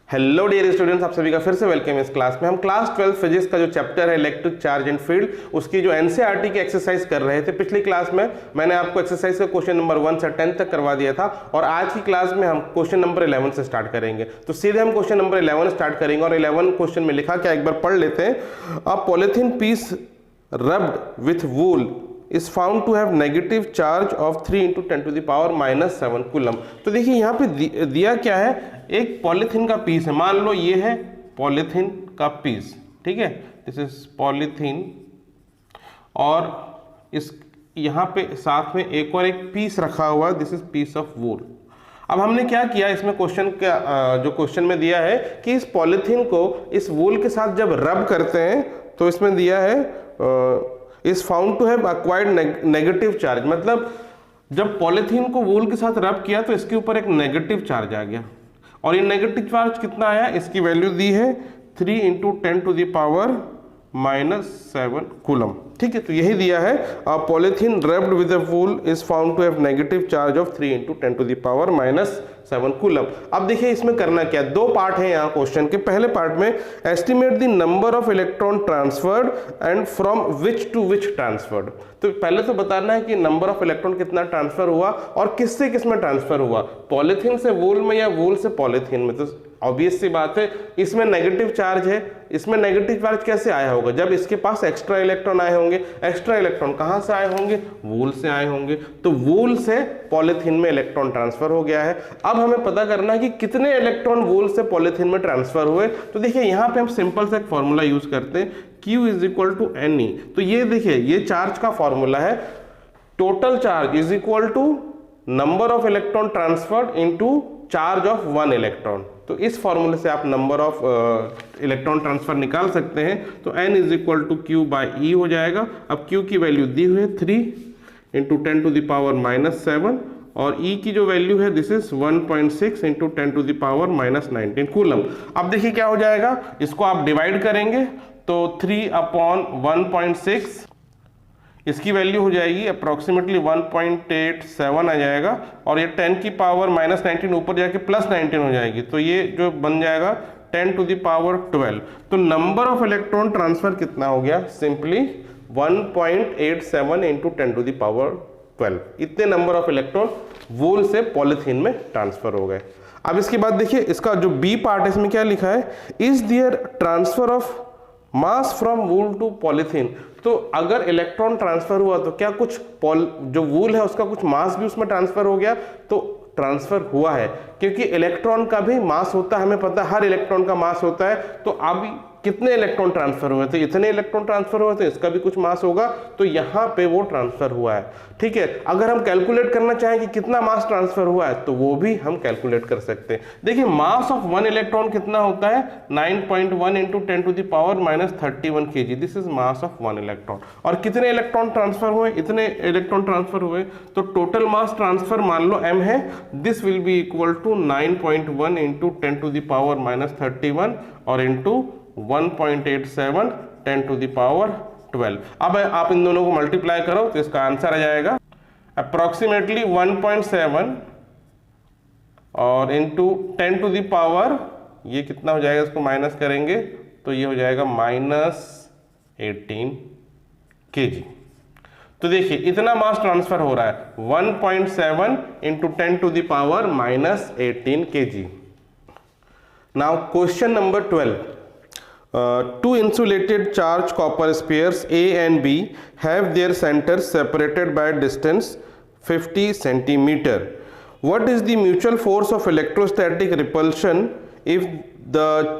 Hello dear students, आप सभी का फिर से वेलकम इस क्लास में। हम क्लास 12 फिजिक्स का जो चैप्टर है इलेक्ट्रिक चार्ज एंड फील्ड, उसकी जो एनसीईआरटी की एक्सरसाइज कर रहे थे। पिछली क्लास में मैंने आपको एक्सरसाइज का क्वेश्चन नंबर 1 से 10 तक करवा दिया था और आज की क्लास में हम क्वेश्चन नंबर 11 से स्टार्ट करेंगे। तो सीधे हम क्वेश्चन नंबर 11 स्टार्ट करेंगे और 11 क्वेश्चन में लिखा क्या, एक बार पढ़ लेते हैं। A polythene piece rubbed with wool is found to have negative charge of 3 into 10 to the power minus 7 coulomb. तो देखिए यहाँ पे दिया क्या है, एक पॉलीथीन का पीस है। मान लो ये है पॉलीथीन का पीस, ठीक है, दिस इज पॉलीथीन, और इस यहाँ पे साथ में एक और एक पीस रखा हुआ, this is peace of wool. अब हमने क्या किया, इसमें क्वेश्चन का जो क्वेश्चन में दिया है कि इस पॉलीथीन को इस वूल के साथ जब रब करते हैं तो इसमें दिया है is found to have acquired negative charge. मतलब जब पॉलीथीन को वूल के साथ रब किया तो इसके ऊपर एक नेगेटिव चार्ज आ गया, और ये नेगेटिव चार्ज कितना आया, इसकी वैल्यू दी है 3 into 10 to the power -7 coulomb, ठीक है। तो यही दिया है, polythene rubbed with a wool is found to have negative charge of 3 into 10 to the power -7 coulomb. अब देखिए इसमें करना क्या, दो पार्ट है यहाँ क्वेश्चन के। पहले पार्ट में estimate the number of electron transferred and from which to which transferred. तो पहले तो बताना है कि नंबर ऑफ इलेक्ट्रॉन कितना ट्रांसफर हुआ और किससे किस में ट्रांसफर हुआ, पॉलीथीन से वूल में या वूल से पॉलीथीन में। तो ऑब्वियस सी बात है, इसमें नेगेटिव चार्ज है। इसमें नेगेटिव चार्ज कैसे आया होगा, जब इसके पास एक्स्ट्रा इलेक्ट्रॉन आए होंगे। एक्स्ट्रा इलेक्ट्रॉन कहाँ से आए होंगे, वूल से आए होंगे। तो वूल से पॉलीथीन में इलेक्ट्रॉन ट्रांसफर हो गया है। अब हमें पता करना है कि कितने इलेक्ट्रॉन वूल से पॉलीथीन में ट्रांसफर हुए। तो देखिए यहाँ पे हम सिंपल से एक फॉर्मूला यूज करते हैं, Q is equal to NE। तो ये देखिए, ये चार्ज का फॉर्मूला है, total charge is equal to number of electron transferred into charge of 1 electron. तो इस फॉर्मूले से आप नंबर ऑफ इलेक्ट्रॉन ट्रांसफर निकाल सकते हैं। तो N is equal to Q by E हो जाएगा। अब Q की वैल्यू दी हुई है 3 इंटू 10 टू द पावर -7, और E की जो वैल्यू है this is 1.6 into 10 to the power -19 coulomb. अब देखिए क्या हो जाएगा, इसको आप डिवाइड करेंगे तो 3/1.6, इसकी वैल्यू हो जाएगी अप्रॉक्सीमेटली 1.87 आ जाएगा, और ये 10 की पावर -19 ऊपर जाके +19 हो जाएगी। तो ये जो बन जाएगा 10 टू द पावर 12। तो नंबर ऑफ इलेक्ट्रॉन ट्रांसफर कितना हो गया, simply 1.87 into 10 to the power 12। इतने नंबर ऑफ इलेक्ट्रॉन वूल से पॉलीथीन में ट्रांसफर हो गए। अब इसके बाद देखिए, इसका जो बी पार्ट है, इसमें क्या लिखा है, is there transfer of mass from wool to polythene. तो अगर इलेक्ट्रॉन ट्रांसफर हुआ तो क्या कुछ जो वूल है उसका कुछ मास भी उसमें ट्रांसफर हो गया, तो ट्रांसफर हुआ है, क्योंकि इलेक्ट्रॉन का भी मास होता है, हमें पता है हर इलेक्ट्रॉन का मास होता है। तो अब कितने इलेक्ट्रॉन ट्रांसफर हुए, तो इतने इलेक्ट्रॉन ट्रांसफर हुए, तो इसका भी कुछ मास होगा, तो यहाँ पे वो ट्रांसफर हुआ है, ठीक है। अगर हम कैलकुलेट करना चाहें कि कितना मास ट्रांसफर हुआ है, तो वो भी हम कैलकुलेट कर सकते हैं। देखिए मास ऑफ 1 इलेक्ट्रॉन कितना होता है, 9.1 into 10 to the power -31 kg, this is mass of 1 electron. और कितने इलेक्ट्रॉन ट्रांसफर हुए, इतने इलेक्ट्रॉन ट्रांसफर हुए, तो टोटल मास ट्रांसफर मान लो m है, this will be equal to 9.1 into 10 to the power -31 और इंटू 1.87 10 टू द पावर 12। अब आप इन दोनों को मल्टीप्लाई करो तो इसका आंसर आ जाएगा अप्रोक्सीमेटली 1.7 और इंटू 10 टू द पावर, ये कितना हो जाएगा, इसको माइनस करेंगे तो ये हो जाएगा -18 kg। तो देखिए इतना मास ट्रांसफर हो रहा है, 1.7 into 10 to the power -18 kg। Now question number 12। Two insulated charged copper spheres A and B have their centers separated by a distance 50 centimeter. What is the mutual force of electrostatic repulsion if the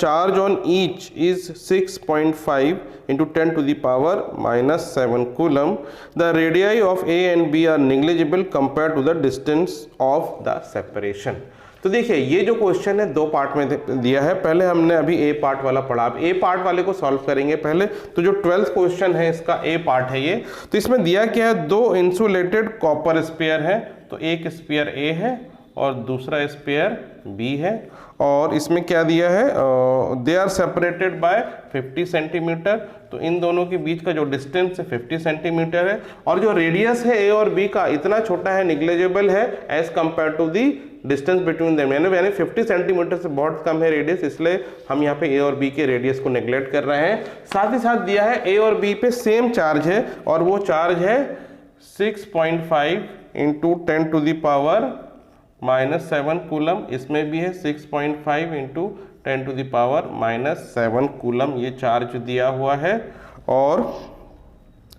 charge on each is 6.5 into 10 to the power -7 coulomb? The radii of A and B are negligible compared to the distance of the separation. तो देखिए ये जो question है दो part में दिया है। पहले हमने अभी ए पार्ट वाला पढ़ा, अब ए पार्ट वाले को सॉल्व करेंगे पहले। तो जो 12th क्वेश्चन है इसका ए पार्ट है ये। तो इसमें दिया क्या है, दो इंसुलेटेड कॉपर स्फीयर है, तो एक स्फीयर ए है और दूसरा स्फीयर बी है, और इसमें क्या दिया है, they are separated by 50 centimetre. तो इन दोनों के बीच का जो डिस्टेंस है 50 सेंटीमीटर है, और जो रेडियस है ए और बी का इतना छोटा है, निग्लेजेबल है as compare to the distance between them, यानी 50 सेंटीमीटर से बहुत कम है रेडियस, इसलिए हम यहाँ पे ए और बी के रेडियस को नेग्लेक्ट कर रहे हैं। साथ ही साथ दिया है ए और बी पे सेम चार्ज है और वो चार्ज है 6.5 into 10 to the power -7 coulomb, इसमें भी है 6.5 into 10 to the power -7 coulomb ये चार्ज दिया हुआ है। और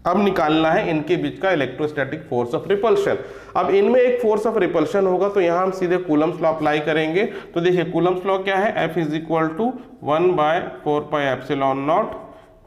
अब निकालना है इनके बीच का इलेक्ट्रोस्टैटिक फोर्स ऑफ रिपल्शन। अब इनमें एक फोर्स ऑफ रिपल्शन होगा तो यहाँ हम सीधे कूलम्स लॉ अप्लाई करेंगे। तो देखिए कूलम्स लॉ क्या है, F is equal to 1/4πε0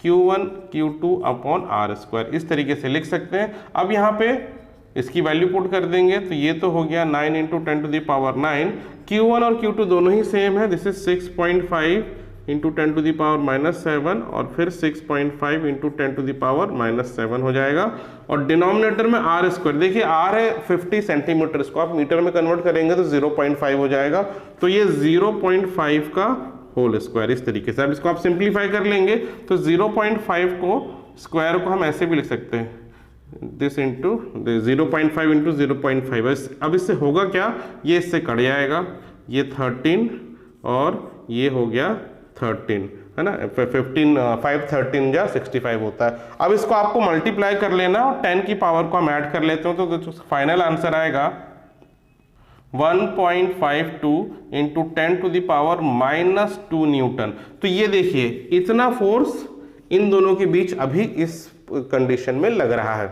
Q1 Q2 upon r², इस तरीके से लिख सकते हैं। अब यहाँ पे इसकी वैल्यू पुट कर देंगे तो ये तो हो गया 9 into 10 to the power 9, Q1 और Q2 दोनों ही सेम है, this is 6.5 into 10 to the power -7 और फिर 6.5 इंटू 10 टू द पावर -7 हो जाएगा। और डिनोमिनेटर में r², देखिए r है 50 सेंटीमीटर, इसको आप मीटर में कन्वर्ट करेंगे तो 0.5 हो जाएगा, तो ये 0.5 का होल स्क्वायर, इस तरीके से। अब इसको आप सिंप्लीफाई कर लेंगे तो 0.5 को स्क्वायर को हम ऐसे भी लिख सकते हैं, दिस इंटू 0.5 इंटू 0.5। अब इससे होगा क्या, ये इससे कट जाएगा, ये 13 और ये हो गया 13, है ना, 15 5 13 या 65 होता है। अब इसको आपको मल्टीप्लाई कर लेना और 10 की पावर को हम ऐड कर लेते हैं तो फाइनल आंसर आएगा 1.52 into 10 to the power -2 newton. तो ये देखिए इतना फोर्स इन दोनों के बीच अभी इस कंडीशन में लग रहा है।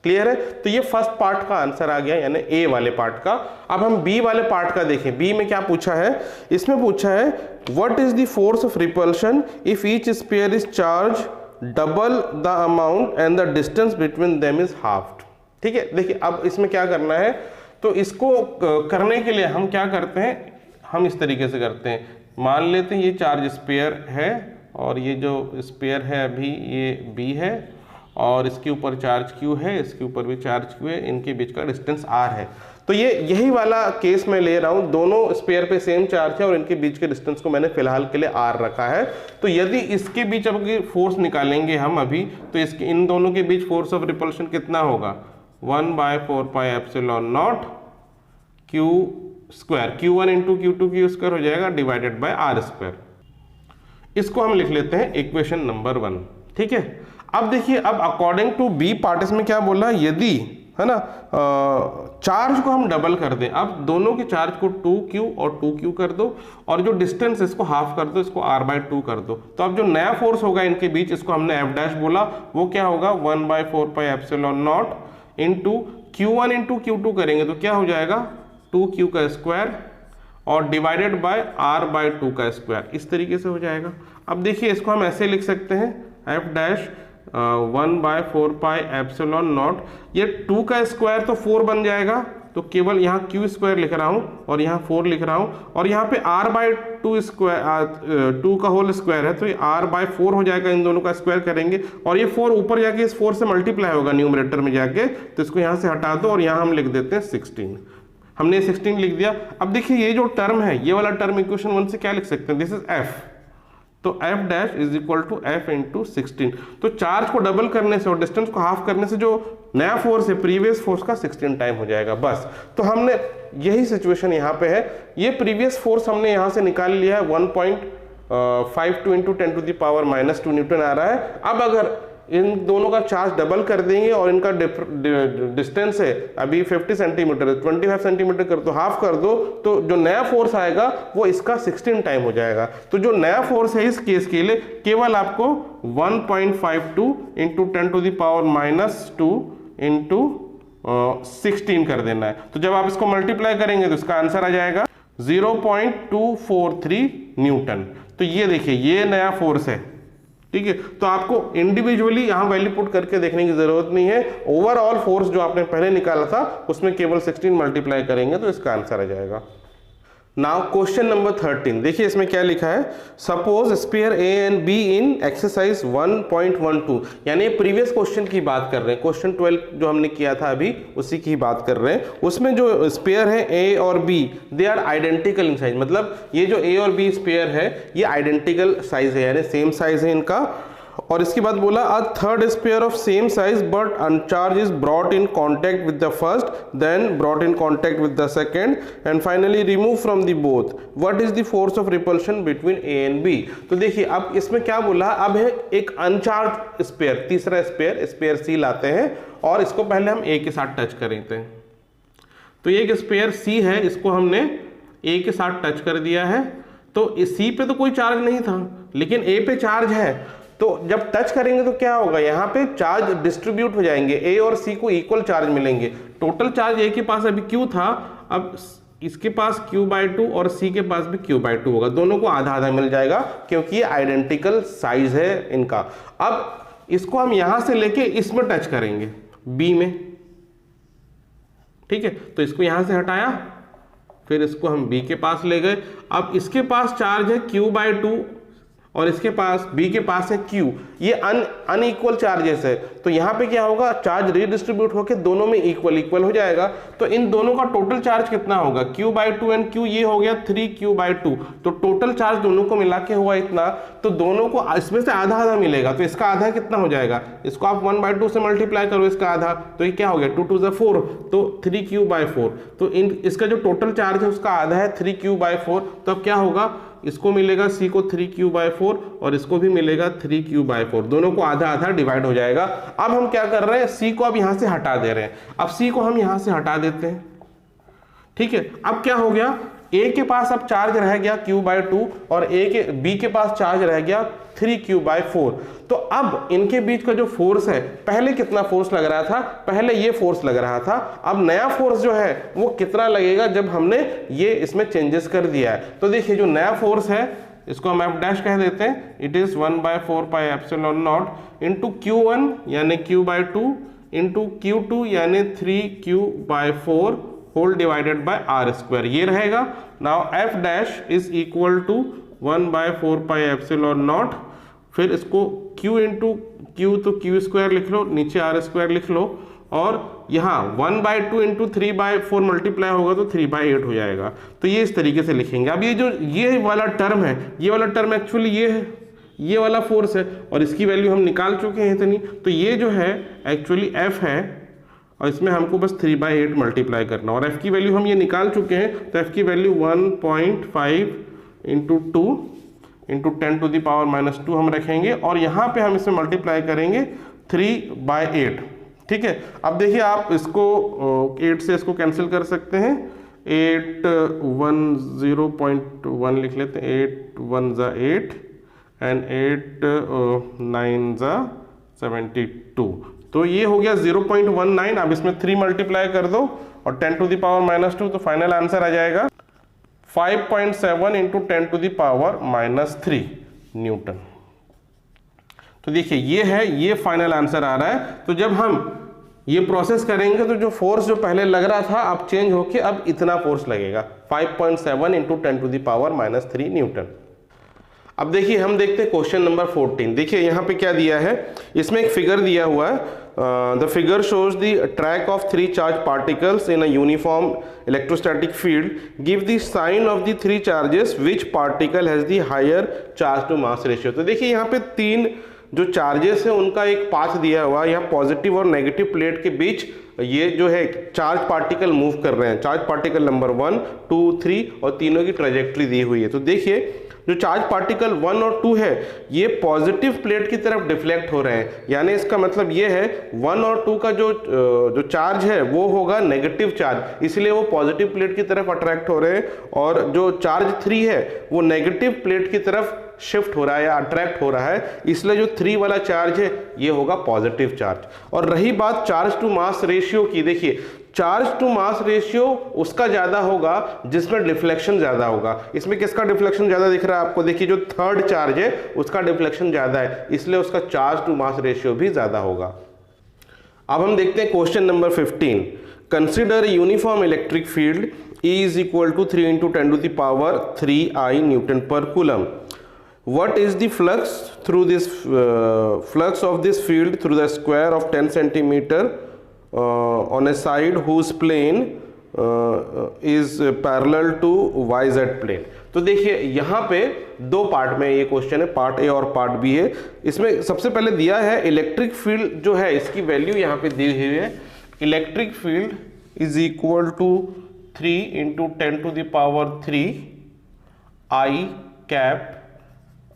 क्लियर है, तो ये फर्स्ट पार्ट का आंसर आ गया, यानी ए वाले पार्ट का। अब हम बी वाले पार्ट का देखें, बी में क्या पूछा है, इसमें पूछा है what is the force of repulsion if each sphere is charge double the amount and the distance between them is half. ठीक है, देखिए अब इसमें क्या करना है, तो इसको करने के लिए हम क्या करते हैं, हम इस तरीके से करते हैं, मान लेते हैं ये चार्ज स्फीयर है और ये जो स्फीयर है अभी ये बी है और इसके ऊपर चार्ज Q है, इसके ऊपर भी चार्ज Q है, इनके बीच का डिस्टेंस R है। तो ये यही वाला केस मैं ले रहा हूँ, दोनों स्फीयर पे सेम चार्ज है और इनके बीच के डिस्टेंस को मैंने फिलहाल के लिए R रखा है। तो यदि इसके बीच अब फोर्स निकालेंगे हम अभी, तो इसके इन दोनों के बीच फोर्स ऑफ रिपल्शन कितना होगा, 1/4πε0 Q², Q1 into Q2 Q² हो जाएगा डिवाइडेड बाय R²। इसको हम लिख लेते हैं इक्वेशन नंबर 1। ठीक है, अब देखिए अब अकॉर्डिंग टू बी पार्ट इसमें क्या बोला, यदि है ना चार्ज को हम डबल कर दें, अब दोनों के चार्ज को 2Q और 2Q कर दो और जो डिस्टेंस इसको हाफ कर दो, इसको R/2 कर दो, तो अब जो नया फोर्स होगा इनके बीच, इसको हमने F' बोला, वो क्या होगा 1/4πε0 इंटू Q1 इंटू Q2 करेंगे तो क्या हो जाएगा 2Q का स्क्वायर और डिवाइडेड बाय R/2 का स्क्वायर, इस तरीके से हो जाएगा। अब देखिए इसको हम ऐसे लिख सकते हैं F' 1/4πε0, ये 2 का स्क्वायर तो 4 बन जाएगा, तो केवल यहाँ Q² लिख रहा हूँ और यहाँ 4 लिख रहा हूँ और यहाँ पे R/2 स्क्वायर 2 का होल स्क्वायर है तो ये R/4 हो जाएगा, इन दोनों का स्क्वायर करेंगे और ये 4 ऊपर जाके इस 4 से मल्टीप्लाई होगा न्यूमरेटर में जाके, तो इसको यहाँ से हटा दो और यहाँ हम लिख देते हैं 16। हमने 16 लिख दिया। अब देखिए ये जो टर्म है, ये वाला टर्म इक्वेशन 1 से क्या लिख सकते हैं, दिस इज F, तो F' is equal to F into 16। तो चार्ज को डबल करने से और डिस्टेंस को हाफ करने से जो नया फोर्स है प्रीवियस फोर्स का 16 टाइम हो जाएगा बस। तो हमने यही सिचुएशन यहाँ पे है, ये प्रीवियस फोर्स हमने यहाँ से निकाल लिया है 1.52 into 10 to the power -2 newton आ रहा है। अब अगर इन दोनों का चार्ज डबल कर देंगे और इनका डिस्टेंस है अभी 50 सेंटीमीटर, 25 सेंटीमीटर कर दो, हाफ कर दो, तो जो नया फोर्स आएगा वो इसका 16 टाइम हो जाएगा। तो जो नया फोर्स है इस केस के लिए केवल आपको 1.52 into 10 to the power -2 into 16 कर देना है। तो जब आप इसको मल्टीप्लाई करेंगे तो इसका आंसर आ जाएगा 0.243 न्यूटन। तो ये देखिए ये नया फोर्स है। ठीक है, तो आपको इंडिविजुअली यहां वैल्यू पुट करके देखने की जरूरत नहीं है, ओवरऑल फोर्स जो आपने पहले निकाला था उसमें केवल 16 मल्टीप्लाई करेंगे तो इसका आंसर आ जाएगा। नाउ क्वेश्चन नंबर 13, देखिए इसमें क्या लिखा है, suppose sphere A and be in exercise 1.12, यानी प्रीवियस क्वेश्चन की बात कर रहे हैं, क्वेश्चन 12 जो हमने किया था अभी उसी की बात कर रहे हैं। उसमें जो स्फीयर है ए और B they are identical in size, मतलब ये जो ए और बी स्फीयर है ये आइडेंटिकल साइज है, यानी सेम साइज है इनका। और इसके बाद बोला a third sphere of same size but uncharge is brought in contact with the first, then brought in contact with the second and finally remove from the both, what is the force of repulsion between A and B. तो देखिए अब इसमें क्या बोला, अब है एक uncharge sphere, तीसरा स्फीयर, स्फीयर सी लाते हैं और इसको पहले हम ए के साथ टच करते हैं। तो ये एक स्फीयर सी है, इसको हमने ए के साथ टच कर दिया है। तो सी पे तो कोई चार्ज नहीं था लेकिन ए पे चार्ज है, तो जब टच करेंगे तो क्या होगा, यहाँ पे चार्ज डिस्ट्रीब्यूट हो जाएंगे, ए और सी को इक्वल चार्ज मिलेंगे। टोटल चार्ज ए के पास अभी क्यू था, अब इसके पास q/2 और सी के पास भी q/2 होगा, दोनों को आधा आधा मिल जाएगा क्योंकि ये आइडेंटिकल साइज है इनका। अब इसको हम यहां से लेके इसमें टच करेंगे बी में, ठीक है। तो इसको यहां से हटाया, फिर इसको हम बी के पास ले गए। अब इसके पास चार्ज है q/2 और इसके पास बी के पास है q, ये अनइक्वल चार्जेस है, तो यहाँ पे क्या होगा, चार्ज रीडिस्ट्रीब्यूट होकर दोनों में इक्वल इक्वल हो जाएगा। तो इन दोनों का टोटल चार्ज कितना होगा, q/2 एंड q, ये हो गया 3q/2, तो टोटल चार्ज दोनों को मिला के हुआ इतना, तो दोनों को इसमें से आधा आधा मिलेगा, तो इसका आधा कितना हो जाएगा, इसको आप 1/2 से मल्टीप्लाई करो इसका आधा, तो ये क्या हो गया 2 2 4, तो 3q/4। तो इसका जो टोटल चार्ज है उसका आधा है 3q/4, तो अब क्या होगा, इसको मिलेगा c को 3q/4 और इसको भी मिलेगा 3q/4, दोनों को आधा आधा डिवाइड हो जाएगा। अब हम क्या कर रहे हैं, c को अब यहां से हटा दे रहे हैं, अब c को हम यहां से हटा देते हैं, ठीक है। अब क्या हो गया, a के पास अब चार्ज रह गया q/2 और b के पास चार्ज रह गया 3q/4। तो अब इनके बीच का जो फोर्स है, पहले कितना फोर्स लग रहा था, पहले ये फोर्स लग रहा था, अब नया फोर्स जो है वो कितना लगेगा जब हमने ये इसमें चेंजेस कर दिया है। तो देखिए जो नया फोर्स है इसको हम F' कह देते हैं, इट इज 1/4πε0 इंटू Q1 यानी q/2 इंटू Q2 यानी 3q/4 whole divided by r², ये रहेगा। Now F' is equal to 1/4πε0, फिर इसको q इंटू क्यू, तो q² लिख लो, नीचे r² लिख लो, और यहाँ 1/2 इंटू 3/4 मल्टीप्लाई होगा तो 3/8 हो जाएगा। तो ये इस तरीके से लिखेंगे। अब ये वाला टर्म है, ये वाला टर्म एक्चुअली ये है, ये वाला फोर्स है और इसकी वैल्यू हम निकाल चुके हैं इतनी, तो ये जो है एक्चुअली F है और इसमें हमको बस 3/8 मल्टीप्लाई करना, और F की वैल्यू हम ये निकाल चुके हैं, तो F की वैल्यू 1.5 इंटू 2 इंटू 10⁻⁻2 हम रखेंगे और यहाँ पे हम इसे मल्टीप्लाई करेंगे 3/8, ठीक है। अब देखिए आप इसको 8 से इसको कैंसिल कर सकते हैं, 8 1 0.1 लिख लेते हैं, 8 1 ज़ा 8 एंड 8 9 ज़ा 72, तो ये हो गया 0.19। अब इसमें 3 मल्टीप्लाई कर दो और 10⁻⁻2, तो फाइनल आंसर आ जाएगा 5.7 इंटू 10⁻³ न्यूटन। तो देखिए ये है, ये फाइनल आंसर आ रहा है। तो जब हम ये प्रोसेस करेंगे तो जो फोर्स जो पहले लग रहा था अब चेंज होके अब इतना फोर्स लगेगा, 5.7 इंटू 10⁻³ न्यूटन। अब देखिए हम देखते हैं क्वेश्चन नंबर 14। देखिए यहाँ पे क्या दिया है, इसमें एक फिगर दिया हुआ है, the figure shows the track of 3 charge particles in a uniform electrostatic field, give the sign of the 3 charges which particle has the higher charge to mass ratio. तो देखिए यहाँ पे 3 जो चार्जेस है उनका एक पाथ दिया हुआ है, यहाँ पॉजिटिव और नेगेटिव प्लेट के बीच ये जो है चार्ज पार्टिकल मूव कर रहे हैं, चार्ज पार्टिकल नंबर 1 2 3 और तीनों की ट्रेजेक्ट्री दी हुई है। तो देखिए जो चार्ज पार्टिकल 1 और 2 है ये पॉजिटिव प्लेट की तरफ डिफ्लेक्ट हो रहे हैं, यानी इसका मतलब ये है 1 और 2 का जो चार्ज है वो होगा नेगेटिव चार्ज, इसलिए वो पॉजिटिव प्लेट की तरफ अट्रैक्ट हो रहे हैं, और जो चार्ज 3 है वो नेगेटिव प्लेट की तरफ शिफ्ट हो रहा है या अट्रैक्ट हो रहा है, इसलिए जो 3 वाला चार्ज है ये होगा पॉजिटिव चार्ज। और रही बात चार्ज टू मास रेशियो की, देखिए चार्ज टू मास रेशियो उसका ज्यादा होगा जिसमें डिफ्लेक्शन ज्यादा होगा। इसमें किसका डिफ्लेक्शन ज्यादा दिख रहा है आपको, देखिए जो थर्ड चार्ज है उसका डिफ्लेक्शन ज्यादा है, इसलिए उसका चार्ज टू मास रेशियो भी ज्यादा होगा। अब हम देखते हैं question number 15। Consider uniform electric field E is equal to 3 into 10⁻³ Newton per coulomb. What is the flux through this flux of this field through the square of 10 centimeter on a side whose plane is parallel to YZ plane. तो देखिए यहाँ पे दो part में ये question है, part A और part B है। इसमें सबसे पहले दिया है इलेक्ट्रिक फील्ड जो है इसकी वैल्यू यहाँ पे दी हुई है, electric field is equal to 3 × 10⁻³ I cap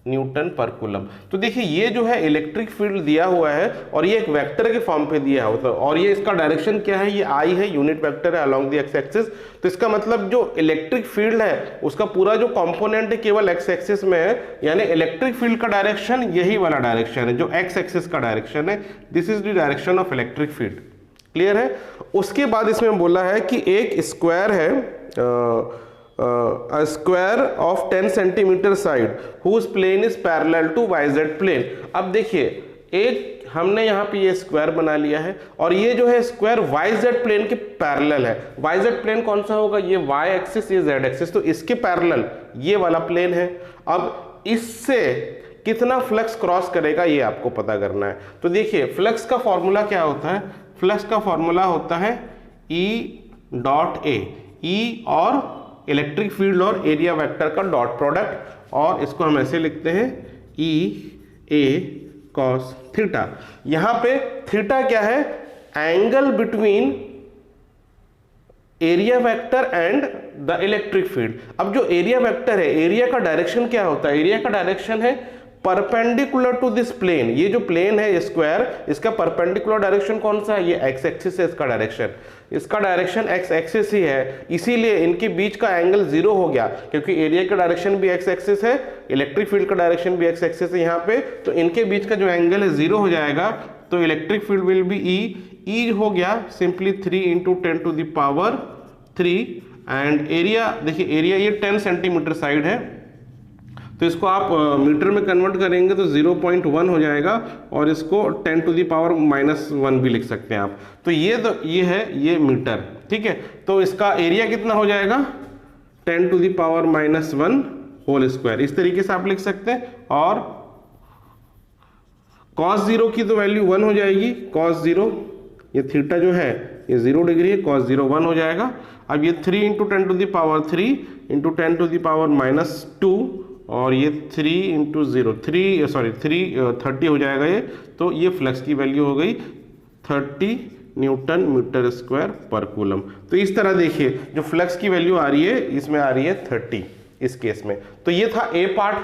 newton पर कूलम। तो देखिए ये जो है इलेक्ट्रिक फील्ड दिया हुआ है और ये एक वेक्टर के फॉर्म पे दिया होता है और ये इसका डायरेक्शन क्या है, ये I है, यूनिट वेक्टर है अलोंग द एक्स एक्सिस। तो इसका मतलब जो इलेक्ट्रिक फील्ड है उसका पूरा जो कंपोनेंट है केवल एक्स एक्सिस में है, यानी इलेक्ट्रिक फील्ड का डायरेक्शन यही वाला डायरेक्शन है जो एक्स एक्सिस का डायरेक्शन है। This is the direction of electric field. Clear है। उसके बाद इसमें बोला है कि एक स्क्वायर है, a square of 10 centimeter side whose plane is parallel to yz plane। अब देखिए एक हमने यहाँ पे ये स्क्वायर बना लिया है और ये जो है स्क्वायर yz प्लेन के पैरेलल है। yz प्लेन कौन सा होगा, ये y एक्सिस, ये z एक्सिस, तो इसके पैरेलल ये वाला प्लेन है। अब इससे कितना फ्लक्स क्रॉस करेगा ये आपको पता करना है। तो देखिए फ्लक्स का फॉर्मूला क्या होता है, फ्लक्स का फॉर्मूला होता है E.A, E और इलेक्ट्रिक फील्ड और एरिया वेक्टर का डॉट प्रोडक्ट, और इसको हम ऐसे लिखते हैं E.A cos थीटा। यहां पे थीटा क्या है, angle between area vector and the electric field. अब जो एरिया वेक्टर है, एरिया का डायरेक्शन क्या होता है, एरिया का डायरेक्शन है परपेंडिकुलर टू दिस प्लेन। ये जो प्लेन है स्क्वायर, इसका परपेंडिकुलर डायरेक्शन कौन सा है, ये एक्स एक्सिस है, इसका डायरेक्शन एक्स एक्सिस ही है, इसीलिए इनके बीच का एंगल 0 हो गया, क्योंकि एरिया का डायरेक्शन भी एक्स एक्सिस है, इलेक्ट्रिक फील्ड का डायरेक्शन भी एक्स एक्सिस है यहाँ पे, तो इनके बीच का जो एंगल है 0 हो जाएगा। तो electric field will be E हो गया सिंपली 3 × 10⁻³ एंड एरिया, देखिए एरिया ये 10 सेंटीमीटर साइड है, तो इसको आप मीटर में कन्वर्ट करेंगे तो 0.1 हो जाएगा और इसको 10⁻⁻1 भी लिख सकते हैं आप। तो ये है ये मीटर, ठीक है। तो इसका एरिया कितना हो जाएगा 10⁻⁻1 होल स्क्वायर, इस तरीके से आप लिख सकते हैं। और cos 0 की तो वैल्यू 1 हो जाएगी, cos 0 ये थीटा जो है ये 0 डिग्री है, cos 0 1 हो जाएगा। अब ये 3 × 10⁻³ × 10⁻2 और ये 3 × 30 हो जाएगा ये, तो ये फ्लक्स की वैल्यू हो गई 30 न्यूटन मीटर स्क्वायर पर कूलम। तो इस तरह देखिए जो फ्लक्स की वैल्यू आ रही है इसमें आ रही है 30 इस केस में। तो ये था ए पार्ट।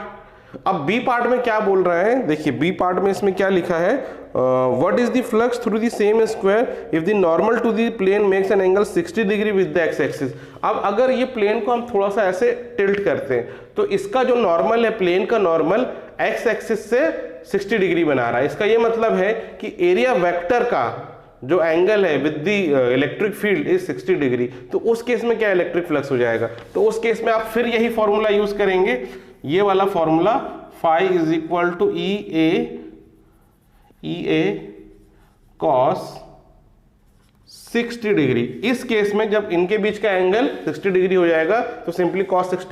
अब बी पार्ट में क्या बोल रहे हैं, देखिए बी पार्ट में इसमें क्या लिखा है, what is the flux through the same square if the normal to the plane makes an angle 60 degree with the x axis. अब अगर ये प्लेन को हम थोड़ा सा ऐसे टिल्ट करते हैं तो इसका जो नॉर्मल है, प्लेन का नॉर्मल एक्स एक्सिस से 60 डिग्री बना रहा है। इसका ये मतलब है कि एरिया वेक्टर का जो एंगल है with the electric field is 60 degree. तो उस केस में क्या इलेक्ट्रिक फ्लक्स हो जाएगा, तो उस केस में आप फिर यही फॉर्मूला यूज करेंगे, ये वाला formula phi is equal to E.A cos 60 degree. इस केस में जब इनके बीच का एंगल 60 डिग्री हो जाएगा तो सिंपली cos 60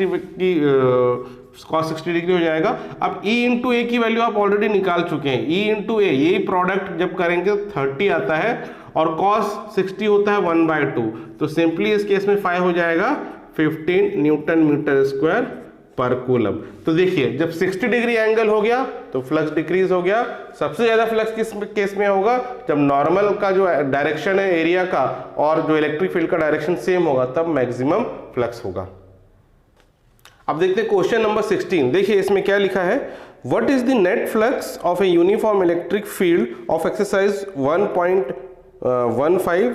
डिग्री हो जाएगा। अब E × A की वैल्यू आप ऑलरेडी निकाल चुके हैं, E × A यही प्रोडक्ट जब करेंगे 30 आता है और cos 60 होता है 1/2, तो सिंपली इस केस में phi हो जाएगा 15 न्यूटन मीटर स्क्वायर पर कूलम। तो देखिए जब 60 डिग्री एंगल हो गया तो फ्लक्स डिक्रीज हो गया। सबसे ज्यादा फ्लक्स किस केस में होगा, जब नॉर्मल का जो डायरेक्शन है एरिया का और जो इलेक्ट्रिक फील्ड का डायरेक्शन सेम होगा तब मैक्सिमम फ्लक्स होगा। अब देखते हैं क्वेश्चन नंबर 16। देखिए इसमें क्या लिखा है, what is the net flux of a uniform electric field of exercise 1.15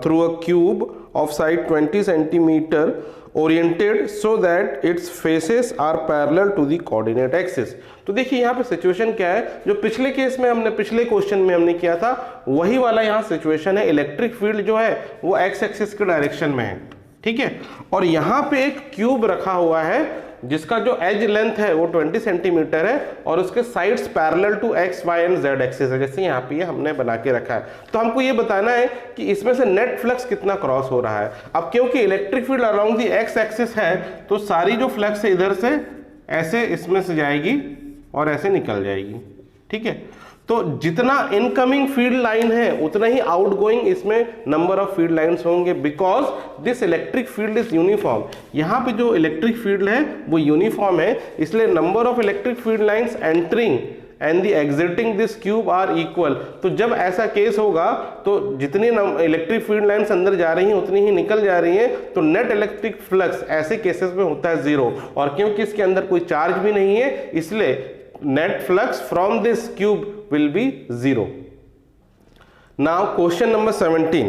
through a cube of side 20 centimetre oriented so that its faces are parallel to the coordinate axis। तो देखिए यहाँ पे situation क्या है, जो पिछले केस में हमने पिछले क्वेश्चन में हमने किया था वही वाला यहाँ सिचुएशन है। इलेक्ट्रिक फील्ड जो है वो एक्स एक्सिस के डायरेक्शन में है, ठीक है, और यहाँ पे एक क्यूब रखा हुआ है जिसका जो एज लेंथ है वो 20 सेंटीमीटर है और उसके sides parallel to x y and z axis है, जैसे यहाँ पे हमने बना के रखा है। तो हमको ये बताना है कि इसमें से नेट फ्लक्स कितना क्रॉस हो रहा है। अब क्योंकि electric field along the x axis है तो सारी जो फ्लक्स है इधर से ऐसे इसमें से जाएगी और ऐसे निकल जाएगी, ठीक है। तो जितना इनकमिंग फील्ड लाइन है उतना ही आउटगोइंग इसमें नंबर ऑफ फील्ड लाइंस होंगे, because this electric field is uniform. यहाँ पे जो इलेक्ट्रिक फील्ड है वो यूनिफॉर्म है, इसलिए number of electric field lines entering and the exiting this cube are equal. तो जब ऐसा केस होगा तो जितनी इलेक्ट्रिक फील्ड लाइंस अंदर जा रही हैं उतनी ही निकल जा रही हैं, तो नेट इलेक्ट्रिक फ्लक्स ऐसे केसेस में होता है 0। और क्योंकि इसके अंदर कोई चार्ज भी नहीं है इसलिए net flux from this cube will be 0। Now question number 17,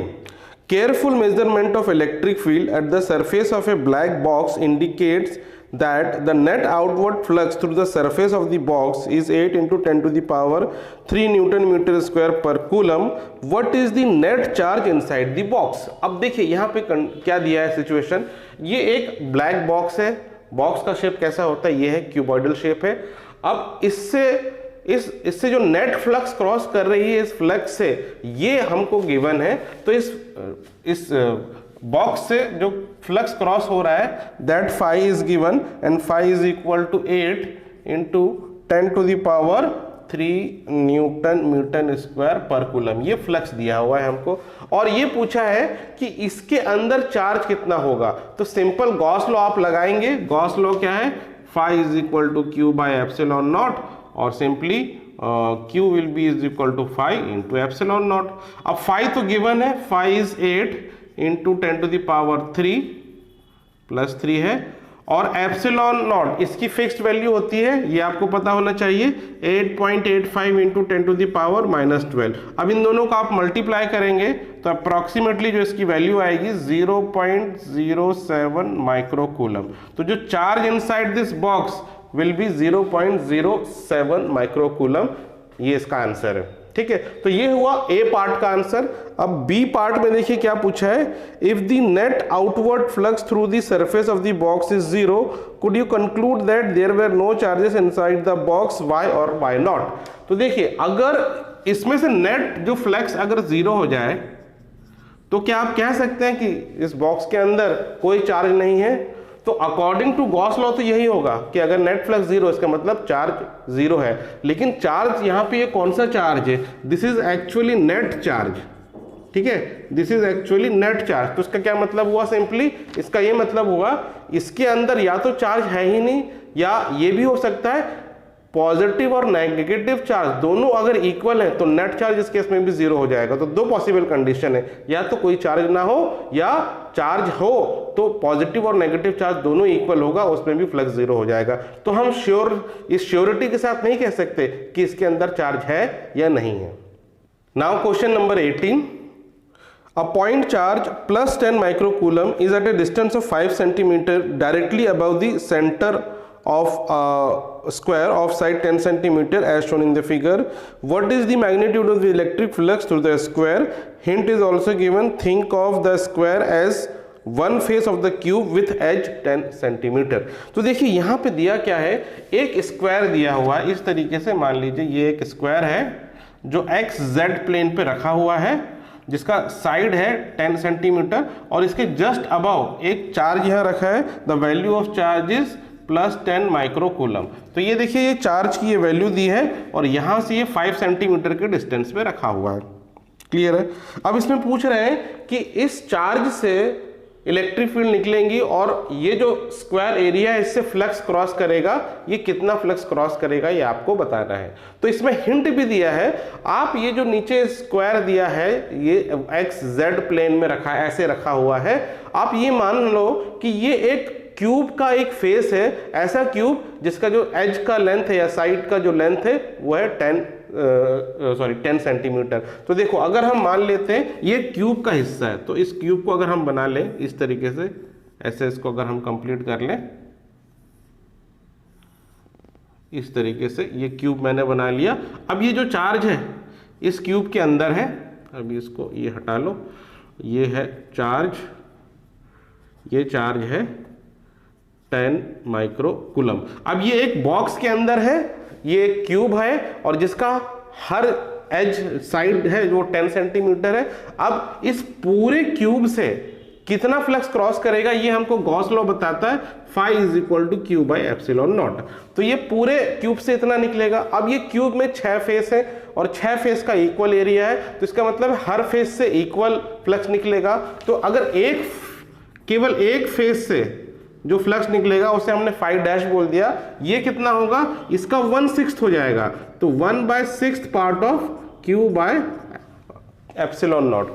careful measurement of electric field at the surface of a black box indicates that the net outward flux through the surface of the box is 8 into 10 to the power 3 Newton meter square per coulomb. What is the net charge inside the box? अब देखिए यहाँ पे क्या दिया है situation, ये एक black box है, बॉक्स का शेप कैसा होता है, ये है क्यूबॉइडल शेप है। अब इससे जो नेट फ्लक्स क्रॉस कर रही है इस फ्लक्स से, ये हमको गिवन है। तो इस बॉक्स से जो फ्लक्स क्रॉस हो रहा है that phi is given and phi is equal to 8 into 10 to the power 3 newton metre square पर कूलम। ये फ्लक्स दिया हुआ है हमको और ये पूछा है कि इसके अंदर चार्ज कितना होगा। तो सिंपल गॉस लॉ आप लगाएंगे। गॉस लॉ क्या है, phi is equal to Q by epsilon naught, और simply Q will be is equal to phi into epsilon naught. अब फाई तो गिवन है, phi is 8 into 10 to the power 3 plus 3 है, और एप्सिलॉन नॉट इसकी fixed value होती है, ये आपको पता होना चाहिए, 8.85 इंटू 10 टू द पावर -12। अब इन दोनों को आप मल्टीप्लाई करेंगे तो अप्रॉक्सीमेटली जो इसकी वैल्यू आएगी 0.07 माइक्रो कूलम। तो जो charge inside this box will be 0.07 micro coulomb, ये इसका आंसर है। ठीक है, तो ये हुआ ए पार्ट का आंसर। अब बी पार्ट में देखिए क्या पूछा है, if the net outward flux through the surface of the box is 0 could you conclude that there were no charges inside the box, why और वाई नॉट। तो देखिए अगर इसमें से नेट जो फ्लक्स अगर 0 हो जाए तो क्या आप कह सकते हैं कि इस बॉक्स के अंदर कोई चार्ज नहीं है। तो अकॉर्डिंग टू गॉस लॉ तो यही होगा कि अगर नेट फ्लक्स 0 इसका मतलब चार्ज 0 है, लेकिन चार्ज यहाँ पे ये कौन सा चार्ज है, this is actually net charge. ठीक है, this is actually net charge. तो इसका क्या मतलब हुआ, सिंपली इसका ये मतलब हुआ इसके अंदर या तो चार्ज है ही नहीं, या ये भी हो सकता है पॉजिटिव और नेगेटिव चार्ज दोनों अगर इक्वल है तो नेट चार्ज इस केस में भी 0 हो जाएगा। तो दो पॉसिबल कंडीशन है, या तो कोई चार्ज ना हो या चार्ज हो तो पॉजिटिव और नेगेटिव चार्ज दोनों इक्वल होगा, उसमें भी फ्लक्स 0 हो जाएगा। तो हम इस श्योरिटी के साथ नहीं कह सकते कि इसके अंदर चार्ज है या नहीं है। Now question number 18, a point charge plus 10 microcoulomb is at a distance of 5 centimeter directly above the center of a square of side 10 centimeter as shown in the figure. What is the magnitude of the electric flux through the square? Hint is also given. Think of the square as one face of the cube with edge 10 centimeter. तो देखिए यहाँ पे दिया क्या है, एक square दिया हुआ है इस तरीके से। मान लीजिए ये एक स्क्वायर है जो एक्स जेड प्लेन पे रखा हुआ है, जिसका साइड है 10 सेंटीमीटर, और इसके जस्ट अबव एक चार्ज यहाँ रखा है। The value of charge is plus 10 micro coulomb. तो ये देखिए ये चार्ज की ये वैल्यू दी है और यहाँ से ये 5 सेंटीमीटर के डिस्टेंस पे रखा हुआ है। क्लियर है। अब इसमें पूछ रहे हैं कि इस चार्ज से इलेक्ट्रिक फील्ड निकलेंगी और ये जो स्क्वायर एरिया है इससे फ्लक्स क्रॉस करेगा, ये कितना फ्लक्स क्रॉस करेगा ये आपको बताना है। तो इसमें हिंट भी दिया है, आप ये जो नीचे स्क्वायर दिया है ये एक्स जेड प्लेन में रखा है, ऐसे रखा हुआ है। आप ये मान लो कि ये एक क्यूब का एक फेस है, ऐसा क्यूब जिसका जो एज का लेंथ है या साइड का जो लेंथ है वो है 10 सेंटीमीटर। तो देखो अगर हम मान लेते हैं ये क्यूब का हिस्सा है, तो इस क्यूब को अगर हम बना लें इस तरीके से, ऐसे इसको अगर हम कंप्लीट कर लें इस तरीके से, ये क्यूब मैंने बना लिया। अब ये जो चार्ज है इस क्यूब के अंदर है, अभी इसको ये हटा लो, ये है चार्ज, ये चार्ज है 10 माइक्रो कूलम। अब ये एक बॉक्स के अंदर है, ये एक क्यूब है और जिसका हर एज साइड है वो 10 सेंटीमीटर है। अब इस पूरे क्यूब से कितना फ्लक्स क्रॉस करेगा ये हमको गॉस लॉ बताता है, phi is equal to Q by epsilon naught. तो ये पूरे क्यूब से इतना निकलेगा। अब ये क्यूब में 6 फेस है और 6 फेस का इक्वल एरिया है, तो इसका मतलब हर फेस से इक्वल फ्लक्स निकलेगा। तो अगर केवल एक फेस से जो फ्लक्स निकलेगा उसे हमने 5 डैश बोल दिया, ये कितना होगा, इसका 1/6 हो जाएगा। तो 1/6 part of Q by epsilon naught.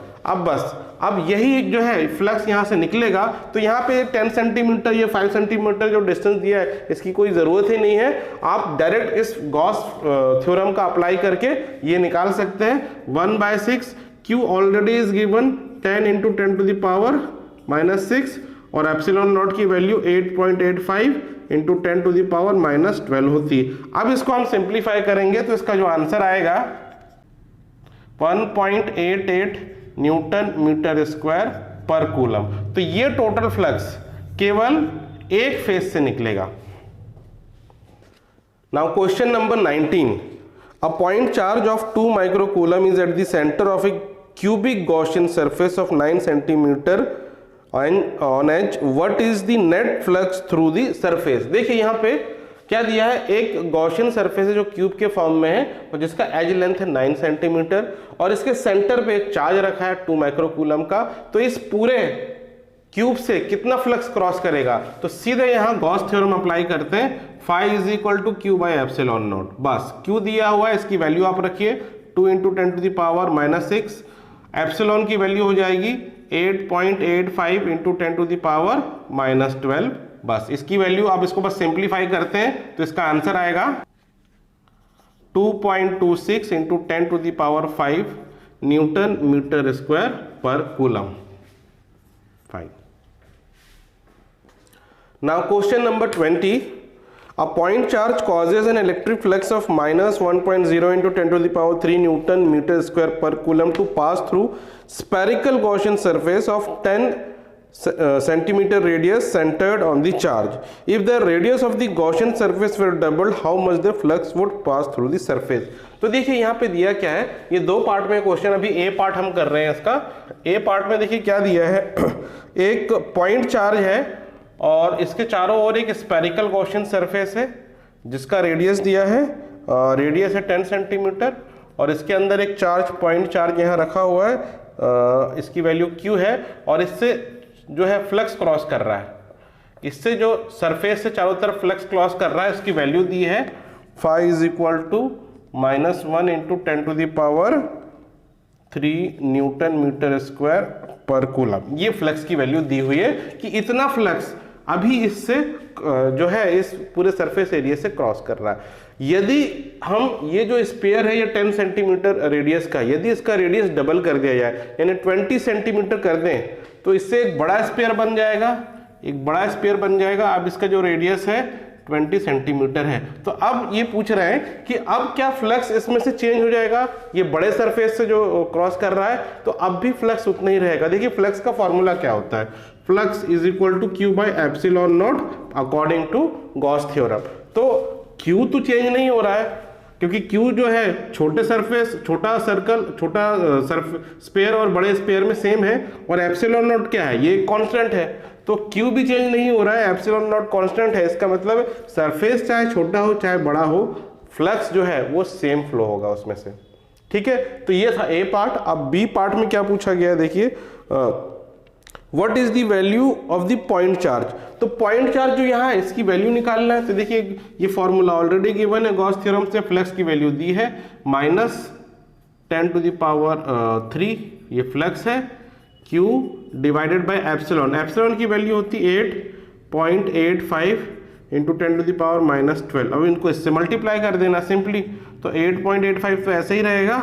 अब यही जो है फ्लक्स यहाँ से निकलेगा, तो यहाँ पे 10 सेंटीमीटर या 5 सेंटीमीटर जो डिस्टेंस दिया है इसकी कोई ज़रूरत ही नहीं है। आप डायरेक्ट इस गॉस थ्योरम का अप्लाई करके ये निकाल सकते हैं। 1/6 क्यू ऑलरेडी इज गिवन 10 × 10⁻⁻6 और एप्सिलॉन नॉट की वैल्यू 8.85 × 10⁻⁻12 होती। अब इसको हम सिंप्लीफाई करेंगे तो इसका जो आंसर आएगा 1.88 न्यूटन मीटर स्क्वायर पर कूलम। तो ये टोटल फ्लक्स केवल एक फेज से निकलेगा। Now question number 19, a point charge of 2 microcoulomb is at the centre of a cubic Gaussian surface of 9 centimetre on edge, what is the net flux through the surface. देखिए यहाँ पे क्या दिया है, एक गॉसियन सरफेस है जो cube के फॉर्म में है और जिसका एज लेंथ है 9 सेंटीमीटर और इसके सेंटर पे एक चार्ज रखा है 2 माइक्रोकूलम का। तो इस पूरे क्यूब से कितना फ्लक्स क्रॉस करेगा, तो सीधे यहाँ गॉस थ्योरम अप्लाई करते हैं, phi is equal to Q by epsilon naught. बस क्यू दिया हुआ है, इसकी वैल्यू आप रखिए 2 × 10⁻⁻6, एप्सिलॉन की वैल्यू हो जाएगी 8.85 × 10⁻⁻12। बस इसकी वैल्यू आप इसको बस सिंप्लीफाई करते हैं तो इसका आंसर आएगा 2.26 × 10⁵ न्यूटन मीटर स्क्वायर पर coulomb. Fine. Now question number 20, a point charge causes an electric flux of -1.0 × 10⁻³ Newton meter square per coulomb to pass through spherical Gaussian surface of 10 centimeter radius centered on the charge. If the radius of the Gaussian surface were doubled, how much the flux would pass through the surface? तो देखिए यहाँ पे दिया क्या है, ये दो part में क्वेश्चन, अभी ए पार्ट हम कर रहे हैं इसका। ए पार्ट में देखिए क्या दिया है, एक पॉइंट चार्ज है और इसके चारों ओर एक स्फेरिकल गॉसियन सरफेस है जिसका रेडियस दिया है, रेडियस है 10 सेंटीमीटर और इसके अंदर एक चार्ज, पॉइंट चार्ज यहाँ रखा हुआ है, इसकी वैल्यू क्यू है और इससे जो है फ्लक्स क्रॉस कर रहा है, इससे जो सरफेस से चारों तरफ फ्लक्स क्रॉस कर रहा है उसकी वैल्यू दी है phi is equal to -1 × 10⁻³ newton metre square पर कूलम। ये फ्लक्स की वैल्यू दी हुई है कि इतना फ्लक्स अभी इससे जो है इस पूरे सरफेस एरिया से क्रॉस कर रहा है। यदि हम ये जो स्पेयर है ये 10 सेंटीमीटर रेडियस का, यदि इसका रेडियस डबल कर दिया जाए यानी 20 सेंटीमीटर कर दें तो इससे एक बड़ा स्पेयर बन जाएगा, एक बड़ा स्पेयर बन जाएगा। अब इसका जो रेडियस है 20 सेंटीमीटर है। तो अब ये पूछ रहे हैं कि अब क्या फ्लक्स इसमें से चेंज हो जाएगा, ये बड़े सरफेस से जो क्रॉस कर रहा है तो अब भी फ्लक्स उतना ही रहेगा। देखिए फ्लक्स का फॉर्मूला क्या होता है, flux is equal to Q by epsilon naught according to Gauss theorem. तो क्यू तो चेंज नहीं हो रहा है क्योंकि क्यू जो है छोटे सरफेस, छोटा सर्कल, छोटा स्पेयर और बड़े स्पेयर में सेम है और एप्सिलॉन नॉट क्या है, ये कांस्टेंट है। तो क्यू भी चेंज नहीं हो रहा है, एप्सिलॉन नॉट कांस्टेंट है। इसका मतलब सरफेस चाहे छोटा हो चाहे बड़ा हो, फ्लक्स जो है वो सेम फ्लो होगा उसमें से। ठीक है, तो ये था ए पार्ट। अब बी पार्ट में क्या पूछा गया है, देखिए what is the value of the point charge. तो पॉइंट चार्ज जो यहाँ है इसकी वैल्यू निकालना है। तो देखिए ये फॉर्मूला ऑलरेडी गिवन है, गॉस थ्योरम से फ्लक्स की वैल्यू दी है -10⁻³ ये फ्लक्स है, Q divided by epsilon. Epsilon की वैल्यू होती 8.85 × 10⁻⁻12। अब इनको इससे मल्टीप्लाई कर देना सिंपली, तो 8.85 तो ऐसे ही रहेगा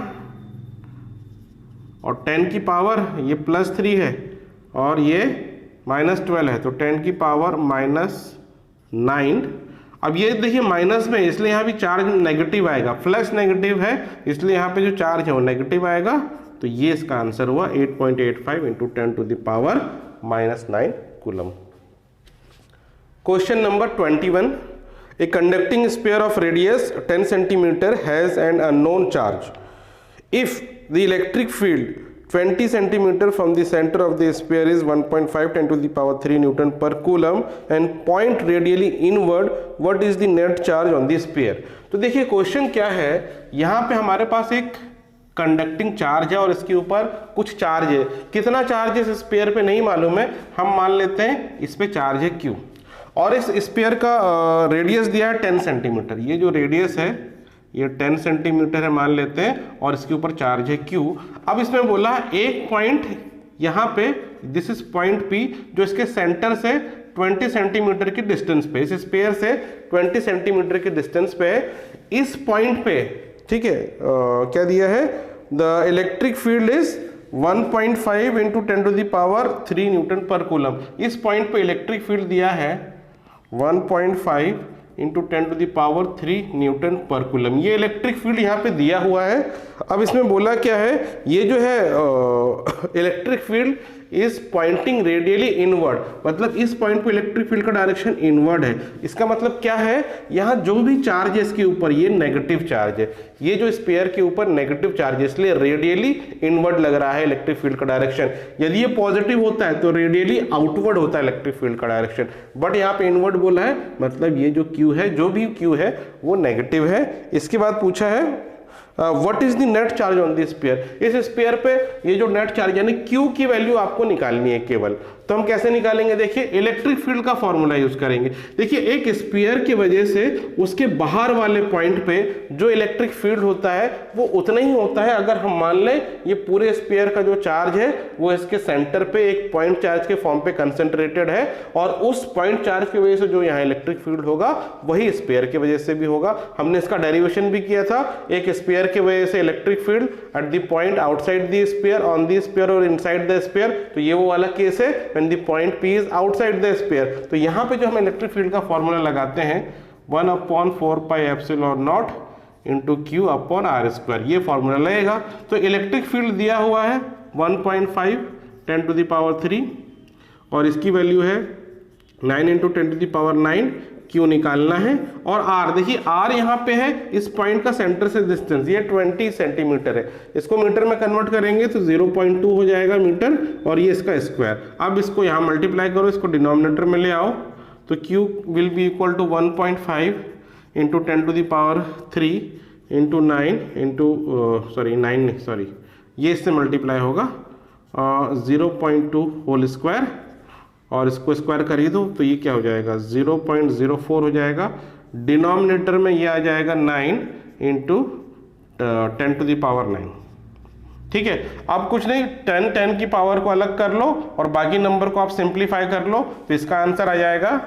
और 10 की पावर ये +3 है और ये -12 है तो 10 की पावर -9। अब ये देखिए माइनस में, इसलिए यहाँ भी चार्ज नेगेटिव आएगा, फ्लक्स नेगेटिव है इसलिए यहाँ पे जो चार्ज है वो नेगेटिव आएगा। तो ये इसका आंसर हुआ 8.85 × 10⁻⁻9 coulomb. Question number 21, a conducting sphere of radius 10 centimetre has an unknown charge. If the electric field 20 centimeter from the center of the sphere is 1.5 10 to the power 3 Newton per coulomb and point radially inward, what is the net charge on the sphere? तो देखिए question क्या है, यहाँ पे हमारे पास एक conducting charge है और इसके ऊपर कुछ चार्ज है। कितना चार्ज है इस स्फीयर पे नहीं मालूम है, हम मान लेते हैं इस पे चार्ज है Q और इस स्फीयर का रेडियस दिया है 10 सेंटीमीटर। ये जो रेडियस है ये 10 सेंटीमीटर है मान लेते हैं और इसके ऊपर चार्ज है Q। अब इसमें बोला एक पॉइंट यहाँ पे, दिस इज पॉइंट P, जो इसके सेंटर से 20 सेंटीमीटर की डिस्टेंस पे, इस स्फीयर से 20 सेंटीमीटर की डिस्टेंस पे है। इस पॉइंट पे, ठीक है, क्या दिया है, the electric field is 1.5 into 10 to the power 3 newton पर कूलम। इस पॉइंट पे इलेक्ट्रिक फील्ड दिया है 1.5 into 10 to the power 3 newton पर कूलम। ये इलेक्ट्रिक फील्ड यहाँ पे दिया हुआ है। अब इसमें बोला क्या है, ये जो है electric field is pointing radially inward, मतलब इस पॉइंट पे इलेक्ट्रिक फील्ड का डायरेक्शन इनवर्ड है। इसका मतलब क्या है, यहाँ जो भी चार्ज है इसके ऊपर ये नेगेटिव चार्ज है, ये जो स्फीयर के ऊपर नेगेटिव चार्ज है, इसलिए रेडियली इनवर्ड लग रहा है इलेक्ट्रिक फील्ड का डायरेक्शन। यदि ये पॉजिटिव होता है तो रेडियली आउटवर्ड होता है इलेक्ट्रिक फील्ड का डायरेक्शन, बट यहाँ पे इनवर्ड बोला है, मतलब ये जो क्यू है, जो भी क्यू है वो नेगेटिव है। इसके बाद पूछा है what is the net charge on the sphere. इस स्फीयर पे ये जो नेट चार्ज यानी क्यू की वैल्यू आपको निकालनी है केवल। तो हम कैसे निकालेंगे, देखिए इलेक्ट्रिक फील्ड का फॉर्मूला यूज करेंगे। देखिए एक स्फीयर की वजह से उसके बाहर वाले पॉइंट पे जो इलेक्ट्रिक फील्ड होता है वो उतना ही होता है अगर हम मान लें ये पूरे स्फीयर का जो चार्ज है वो इसके सेंटर पे एक पॉइंट चार्ज के फॉर्म पे कंसेंट्रेटेड है और उस पॉइंट चार्ज की वजह से जो यहाँ इलेक्ट्रिक फील्ड होगा वही स्फीयर की वजह से भी होगा। हमने इसका डेरिवेशन भी किया था, एक स्फीयर की वजह से electric field at the point outside the sphere, on the sphere और इनसाइड द स्फीयर, तो ये वो वाला केस है when the point P is outside the sphere। तो यहाँ पे जो हम इलेक्ट्रिक फील्ड का फॉर्मूला लगाते हैं 1/4 pi epsilon not into Q upon R square, ये फॉर्मूला लगेगा। तो इलेक्ट्रिक फील्ड दिया हुआ है 1.5 10 टू द पावर 3 और इसकी वैल्यू है 9 into 10 to the power 9, Q निकालना है। और R, देखिए R यहाँ पे है इस पॉइंट का सेंटर से डिस्टेंस, ये 20 सेंटीमीटर है, इसको मीटर में कन्वर्ट करेंगे तो 0.2 हो जाएगा मीटर और ये इसका स्क्वायर। अब इसको यहाँ मल्टीप्लाई करो, इसको डिनोमिनेटर में ले आओ तो Q will be equal to 1.5 into 10 to the power 3 into 9 into ये इससे मल्टीप्लाई होगा 0.2 होल स्क्वायर और इसको स्क्वायर कर ही दो तो ये क्या हो जाएगा 0.04 हो जाएगा। डिनोमिनेटर में ये आ जाएगा 9 इंटू 10 टू द पावर 9, ठीक है। अब कुछ नहीं, 10 की पावर को अलग कर लो और बाकी नंबर को आप सिंप्लीफाई कर लो तो इसका आंसर आ जाएगा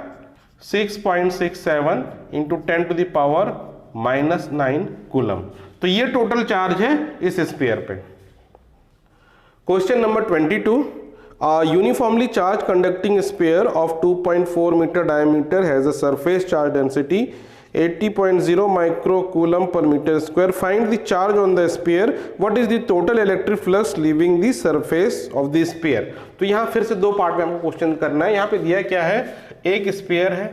6.67 into 10 to the power -9 coulomb. तो ये टोटल चार्ज है इस स्फीयर पे। Question number 22, a uniformly charged conducting sphere of 2.4 meter diameter has a surface charge density 80.0 microcoulomb per meter square. Find the charge on the sphere. What is the total electric flux leaving the surface of the sphere? तो यहाँ फिर से दो part में हमको question करना है। यहाँ पे दिया क्या है, एक स्फीयर है,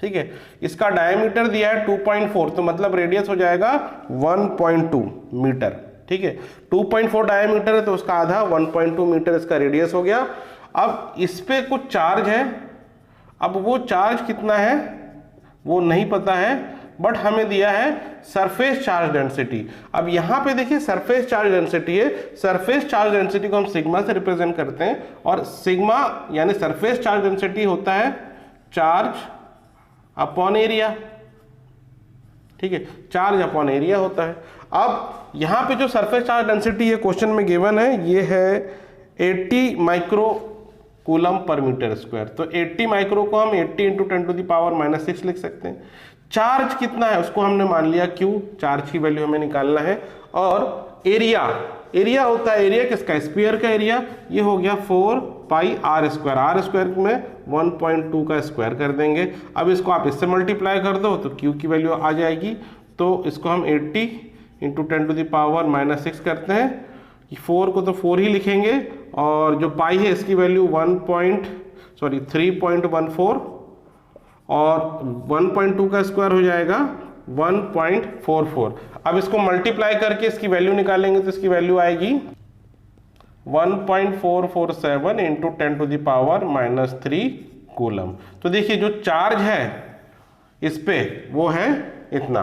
ठीक है, इसका डायमीटर दिया है 2.4, तो मतलब रेडियस हो जाएगा 1.2 मीटर, ठीक है। 2.4 डायमीटर है तो उसका आधा 1.2 मीटर इसका रेडियस हो गया। अब इस पे कुछ चार्ज है, अब वो चार्ज कितना है वो नहीं पता है, बट हमें दिया है सरफेस चार्ज डेंसिटी। अब यहाँ पे देखिए सरफेस चार्ज डेंसिटी है, सरफेस चार्ज डेंसिटी को हम सिग्मा से रिप्रेजेंट करते हैं और सिग्मा यानी सरफेस चार्ज डेंसिटी होता है चार्ज अपॉन एरिया, ठीक है, चार्ज अपॉन एरिया होता है। अब यहाँ पे जो सरफेस चार्ज डेंसिटी ये क्वेश्चन में गिवन है ये है 80 माइक्रो कूलम पर मीटर स्क्वायर। तो 80 माइक्रो को हम 80 इंटू 10 टू द पावर -6 लिख सकते हैं। चार्ज कितना है उसको हमने मान लिया Q, चार्ज की वैल्यू हमें निकालना है। और एरिया, एरिया होता है, एरिया किसका, स्फीयर का एरिया, ये हो गया 4 पाई R स्क्वायर, R स्क्वायर में 1.2 का स्क्वायर कर देंगे। अब इसको आप इससे मल्टीप्लाई कर दो तो Q की वैल्यू आ जाएगी। तो इसको हम 80 इंटू 10 टू द पावर -6 करते हैं, 4 को तो 4 ही लिखेंगे और जो पाई है इसकी वैल्यू 3.14 और 1.2 का स्क्वायर हो जाएगा 1.44। अब इसको मल्टीप्लाई करके इसकी वैल्यू निकालेंगे तो इसकी वैल्यू आएगी 1.447 इंटू 10⁻³ कूलम। तो देखिए जो चार्ज है इस पे वो है इतना।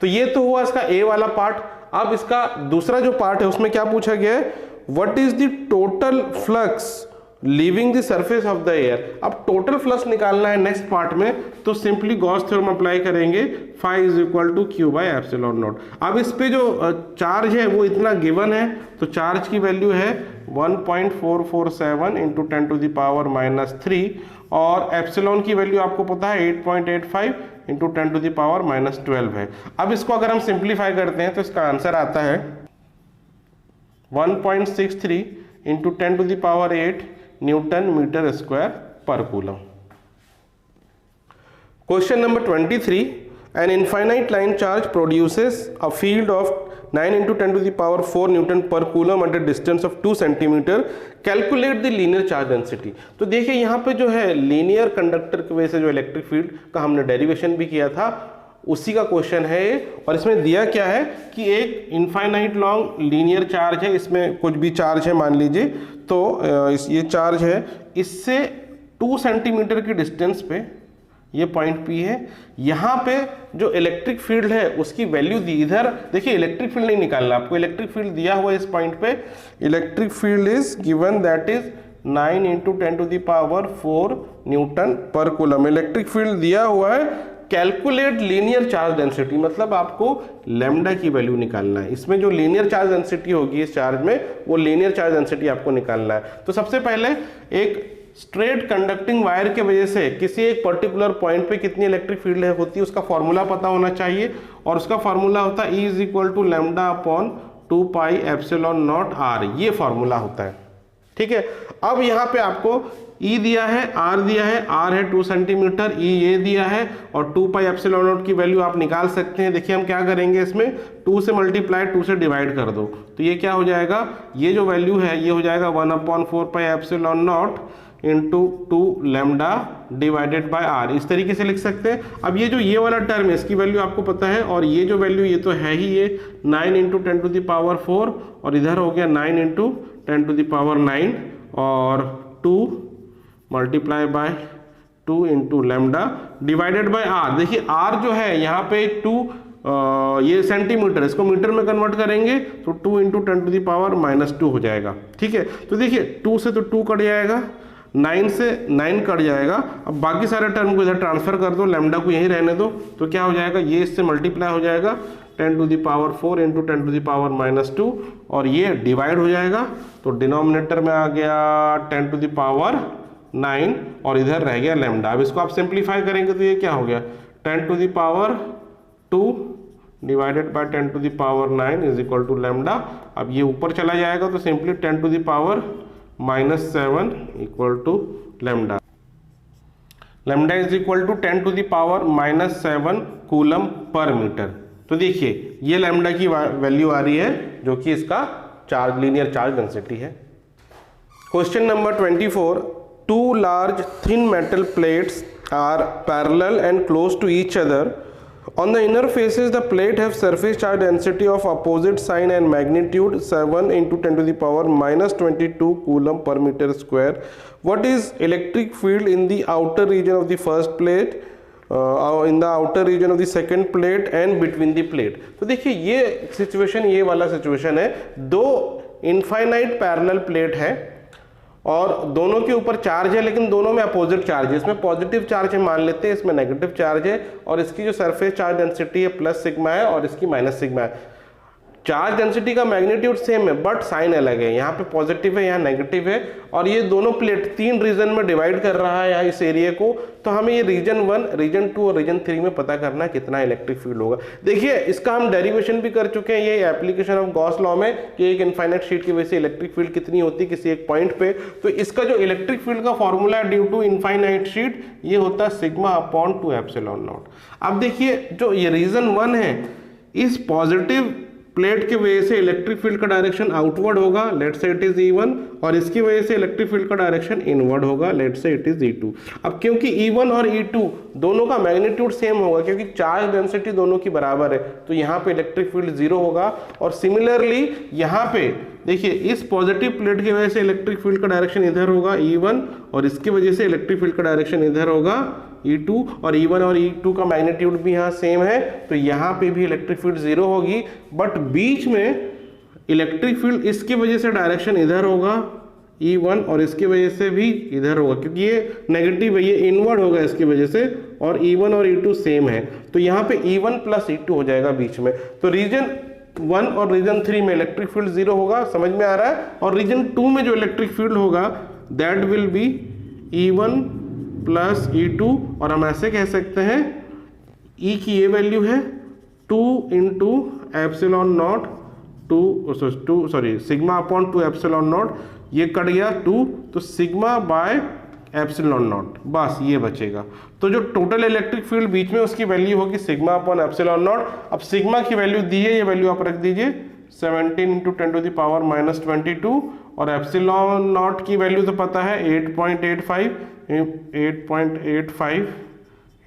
तो ये तो हुआ इसका ए वाला पार्ट। अब इसका दूसरा जो पार्ट है उसमें क्या पूछा गया है, what is the total flux leaving the surface of the air. अब टोटल फ्लक्स निकालना है नेक्स्ट पार्ट में, तो सिंपली गॉस थ्योरम अप्लाई करेंगे, phi = Q/ε0। अब इस पे जो चार्ज है वो इतना गिवन है, तो चार्ज की वैल्यू है 1.447 इंटू 10⁻³ और एप्सिलॉन की वैल्यू आपको पता है 8.85 इंटू 10⁻12 है। अब इसको अगर हम सिंप्लीफाई करते हैं तो इसका आंसर आता है 1.63 इंटू 10⁸ न्यूटन मीटर स्क्वायर पर coulomb. Question number 23, an infinite line charge produces a field of 9 into 10⁴ Newton पर coulomb at a distance of 2 centimetre, calculate the linear charge density. तो देखिए यहाँ पे जो है लीनियर कंडक्टर की वजह से जो इलेक्ट्रिक फील्ड का हमने डेरिवेशन भी किया था उसी का क्वेश्चन है ये। और इसमें दिया क्या है कि एक इनफाइनाइट लॉन्ग लीनियर चार्ज है, इसमें कुछ भी चार्ज है मान लीजिए, तो ये चार्ज है, इससे 2 सेंटीमीटर की डिस्टेंस पे ये पॉइंट P है, यहाँ पे जो इलेक्ट्रिक फील्ड है उसकी वैल्यू दी। इधर देखिए इलेक्ट्रिक फील्ड नहीं निकालना आपको, इलेक्ट्रिक फील्ड दिया हुआ है इस पॉइंट पे, electric field is given that is 9 into 10⁴ Newton पर कूलम। इलेक्ट्रिक फील्ड दिया हुआ है, कैलकुलेट लीनियर चार्ज डेंसिटी, मतलब आपको लैम्डा की वैल्यू निकालना है। इसमें जो लीनियर चार्ज डेंसिटी होगी इस चार्ज में, वो लीनियर चार्ज डेंसिटी आपको निकालना है। तो सबसे पहले एक स्ट्रेट कंडक्टिंग वायर के वजह से किसी एक पर्टिकुलर पॉइंट पे कितनी इलेक्ट्रिक फील्ड है होती है उसका फॉर्मूला पता होना चाहिए, और उसका फॉर्मूला होता है E = λ/2πε0r, ये फॉर्मूला होता है। ठीक है, अब यहाँ पे आपको E दिया है, R दिया है, R है 2 सेंटीमीटर, E ये दिया है, और 2πε0 की वैल्यू आप निकाल सकते हैं। देखिए हम क्या करेंगे, इसमें 2 से मल्टीप्लाई 2 से डिवाइड कर दो, तो ये क्या हो जाएगा, ये जो वैल्यू है ये हो जाएगा 1/4πε0 into 2 lambda divided by R, इस तरीके से लिख सकते हैं। अब ये जो ये वाला टर्म है इसकी वैल्यू आपको पता है, और ये जो वैल्यू ये तो है ही, ये 9 इंटू 10⁴ और इधर हो गया 9 इंटू 10⁹ और 2 multiply by 2 into lambda divided by R। देखिए R जो है यहाँ पे 2 ये सेंटीमीटर, इसको मीटर में कन्वर्ट करेंगे तो 2 इंटू 10⁻² हो जाएगा। ठीक है, तो देखिए 2 से तो 2 कट जाएगा, 9 से 9 कट जाएगा। अब बाकी सारे टर्म को इधर ट्रांसफर कर दो, लैम्डा को यहीं रहने दो, तो क्या हो जाएगा, ये इससे मल्टीप्लाई हो जाएगा 10⁴ इंटू 10⁻², और ये डिवाइड हो जाएगा, तो डिनोमिनेटर में आ गया 10⁹ और इधर रह गया लैम्डा। अब इसको आप सिंप्लीफाई करेंगे तो ये क्या हो गया, 10⁻² divided by 10⁹ is equal to lambda. अब ये ऊपर चला जाएगा तो simply 10⁻⁻7 equal to lambda. Lambda is equal to 10⁻⁻7 coulomb पर मीटर। तो देखिए ये लैम्डा की वैल्यू आ रही है जो कि इसका चार्ज लीनियर चार्ज डेंसिटी है। Question number 24, 2 large thin metal plates are parallel and close to each other. On the inner faces, the plate have surface charge density of opposite sign and magnitude 7 into 10⁻⁻22 coulomb per meter square. What is electric field in the outer region of the first plate, in the outer region of the second plate and between the plate? तो देखिए ये situation, ये वाला situation है, दो infinite parallel plate है और दोनों के ऊपर चार्ज है, लेकिन दोनों में अपोजिट चार्ज है। इसमें पॉजिटिव चार्ज है मान लेते हैं, इसमें नेगेटिव चार्ज है, और इसकी जो सरफेस चार्ज डेंसिटी है प्लस सिग्मा है और इसकी माइनस सिग्मा है। चार्ज डेंसिटी का मैग्नीट्यूड सेम है बट साइन अलग है, यहाँ पे पॉजिटिव है यहाँ नेगेटिव है, और ये दोनों प्लेट 3 रीजन में डिवाइड कर रहा है इस एरिया को। तो हमें ये रीजन 1, रीजन 2 और रीजन 3 में पता करना है कितना इलेक्ट्रिक फील्ड होगा। देखिए इसका हम डेरिवेशन भी कर चुके हैं, ये एप्लीकेशन ऑफ गॉस लॉ में कि एक इनफाइनाइट शीट की वजह से इलेक्ट्रिक फील्ड कितनी होती है किसी एक पॉइंट पे। तो इसका जो इलेक्ट्रिक फील्ड का फॉर्मूला है ड्यू टू इनफाइनाइट शीट, ये होता है σ/2ε0। अब देखिए जो ये रीजन 1 है, इस पॉजिटिव प्लेट की वजह से इलेक्ट्रिक फील्ड का डायरेक्शन आउटवर्ड होगा, let's say it is E1, और इसकी वजह से इलेक्ट्रिक फील्ड का डायरेक्शन इनवर्ड होगा, let's say it is E2। अब क्योंकि E1 और E2 दोनों का मैग्नीट्यूड सेम होगा, क्योंकि चार्ज डेंसिटी दोनों की बराबर है, तो यहाँ पे इलेक्ट्रिक फील्ड 0 होगा। और सिमिलरली यहाँ पे देखिए इस पॉजिटिव प्लेट की वजह से इलेक्ट्रिक फील्ड का डायरेक्शन इधर होगा E1, और इसकी वजह से इलेक्ट्रिक फील्ड का डायरेक्शन इधर होगा E2, और E1 और E2 का मैग्नीट्यूड भी यहाँ सेम है, तो यहाँ पे भी इलेक्ट्रिक फील्ड 0 होगी। बट बीच में इलेक्ट्रिक फील्ड इसकी वजह से डायरेक्शन इधर होगा E1, और इसकी वजह से भी इधर होगा, क्योंकि ये नेगेटिव है, ये इनवर्ड होगा इसकी वजह से, और E1 और E2 सेम है, तो यहाँ पे E1 प्लस E2 हो जाएगा बीच में। तो रीजन 1 और रीजन 3 में इलेक्ट्रिक फील्ड 0 होगा, समझ में आ रहा है। और रीजन 2 में जो इलेक्ट्रिक फील्ड होगा that will be E1 plus E2, और हम ऐसे कह सकते हैं E की ये वैल्यू है 2 into epsilon not sigma upon 2 epsilon not, ये कट गया 2, तो सिग्मा बाय एप्सिलॉन नॉट, बस ये बचेगा। तो जो टोटल इलेक्ट्रिक फील्ड बीच में उसकी वैल्यू होगी सिग्मा अपॉन एप्सिलॉन नॉट। अब सिग्मा की वैल्यू दी है, ये वैल्यू आप रख दीजिए 17 into 10 to the power minus 22, और एप्सिलॉन नॉट की वैल्यू तो पता है 8.85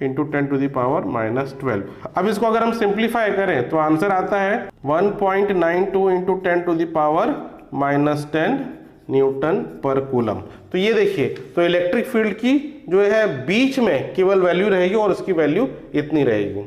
into 10 to the power minus 12। अब इसको अगर हम सिंप्लीफाई करें तो आंसर आता है 1.92 into 10 to the power minus 10 newton पर कूलम। तो ये देखिए, तो इलेक्ट्रिक फील्ड की जो है बीच में केवल वैल्यू रहेगी और उसकी वैल्यू इतनी रहेगी।